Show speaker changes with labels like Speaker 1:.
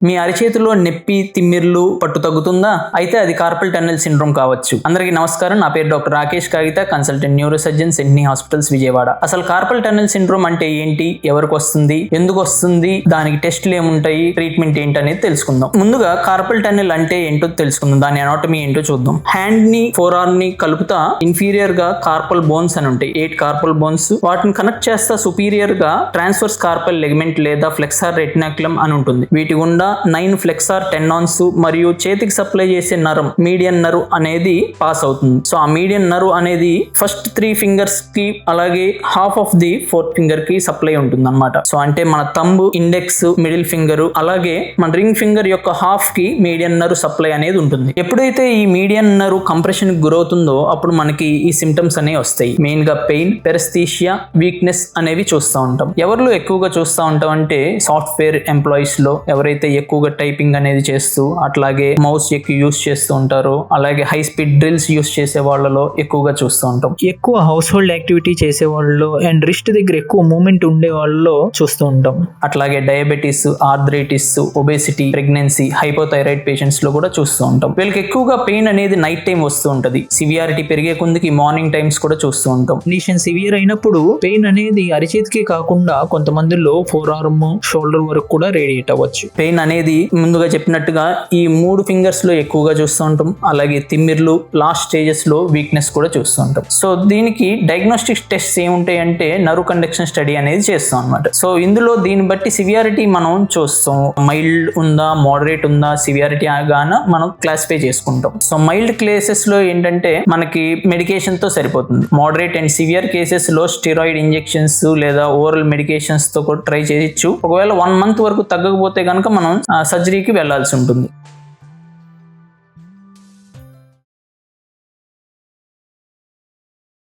Speaker 1: మీ అరిచేతిలో నొప్పి, తిమ్మిర్లు, పట్టు తగ్గుతుందా? అయితే అది కార్పల్ టన్నెల్ సిండ్రోమ్ కావచ్చు. అందరికీ నమస్కారం. నా పేరు డాక్టర్ రాకేష్ కాగిత, consultant neuro surgeon, Sydney hospitals, Vijayawada. అసలు కార్పల్ టన్నెల్ సిండ్రోమ్ అంటే ఏంటి, ఎవరికి వస్తుంది, ఎందుకు వస్తుంది, దానికి టెస్టులు ఏముంటాయి, ట్రీట్మెంట్ ఏంటి అనేది తెలుసుకుందాం. ముందుగా కార్పల్ టన్నెల్ అంటే ఏంటో తెలుసుకుందాం. దాని అనాటమీ ఏంటో చూద్దాం. హ్యాండ్ ని, ఫోర్ ఆర్మ్ ని కలుపుతా ఇన్ఫీరియర్ గా కార్పల్ బోన్స్ అని ఉంటాయి. 8 కార్పల్ బోన్స్. వాటిని కనెక్ట్ చేస్తా సుపీరియర్ గా ట్రాన్స్వర్స్ కార్పల్ లెగమెంట్ లేదా ఫ్లెక్సార్ రెటినాక్యులం అని ఉంటుంది. వీటి గుండా 9 ఫ్లెక్సార్ టెండాన్స్ మరియు చేతికి సప్లై చేసే నరం మీడియన్ నర్వ్ అనేది పాస్ అవుతుంది. సో ఆ మీడియన్ నర్వ్ అనేది ఫస్ట్ 3 ఫింగర్స్ కి అలాగే half of the 4th finger కి సప్లై ఉంటుంది అన్నమాట. సో అంటే మన థంబ్, ఇండెక్స్, మిడిల్ ఫింగర్ అలాగే మన రింగ్ ఫింగర్ యొక్క హాఫ్ కి మీడియన్ నర్వ్ సప్లై అనేది ఉంటుంది. ఎప్పుడైతే ఈ మీడియన్ నర్వ్ కంప్రెషన్ గురవుతుందో అప్పుడు మనకి ఈ సిమ్టమ్స్ అనేవి వస్తాయి. మెయిన్ గా పెయిన్, పెరస్థీషియా, వీక్నెస్ అనేవి చూస్తూ ఉంటాం. ఎవరిలో ఎక్కువగా చూస్తూ ఉంటాం అంటే సాఫ్ట్వేర్ ఎంప్లాయీస్ లో ఎవరైతే ఎక్కువగా టైపింగ్ అనేది చేస్తూ అట్లాగే మౌస్ ఎక్కువ యూస్ చేస్తూ ఉంటారు. అలాగే హై స్పీడ్ డ్రిల్స్ యూస్ చేసే వాళ్ళలో ఎక్కువగా చూస్తూ ఉంటాం. ఎక్కువ హౌస్ హోల్డ్ యాక్టివిటీ చేసే వాళ్ళలో అండ్ రిస్ట్ దగ్గర ఎక్కువ మూమెంట్ ఉండే వాళ్ళలో చూస్తూ ఉంటాం. అట్లాగే diabetes, arthritis, obesity, pregnancy, hypothyroid patients లో కూడా చూస్తూ ఉంటాం. వీళ్ళకి ఎక్కువగా పెయిన్ అనేది నైట్ టైం వస్తూ ఉంటది. సివియారిటీ పెరిగే కొందికి మార్నింగ్ టైమ్స్ కూడా చూస్తూ ఉంటాం. కండిషన్ సివియర్ అయినప్పుడు పెయిన్ అనేది అరిచేతికి కాకుండా కొంతమందిలో ఫోర్ ఆర్మ్, షోల్డర్ వరకు కూడా రేడియేట్ అవ్వచ్చు. పెయిన్ అనేది ముందుగా చెప్పినట్టుగా ఈ 3 ఫింగర్స్ లో ఎక్కువగా చూస్తూ ఉంటాం. అలాగే తిమ్మిర్లు, లాస్ట్ స్టేజెస్ లో వీక్నెస్ కూడా చూస్తూ ఉంటాం. సో దీనికి డయాగ్నోస్టిక్ టెస్ట్ ఏముంటాయి అంటే నర్వ్ కండక్షన్ స్టడీ అనేది చేస్తాం అనమాట. సో ఇందులో దీన్ని బట్టి సివియారిటీ మనం చూస్తాం. మైల్డ్ ఉందా, మోడరేట్ ఉందా, సివియారిటీ గాన మనం క్లాసిఫై చేసుకుంటాం. సో మైల్డ్ కేసెస్ లో ఏంటంటే మనకి మెడికేషన్ తో సరిపోతుంది. మోడరేట్ అండ్ సివియర్ కేసెస్ లో స్టెరాయిడ్ ఇంజెక్షన్స్ లేదా ఓరల్ మెడికేషన్స్ తో కూడా ట్రై చేయొచ్చు. ఒకవేళ 1 మంత్ వరకు తగ్గకపోతే కనుక మనం సర్జరీకి వెళ్లాల్సి ఉంటుంది.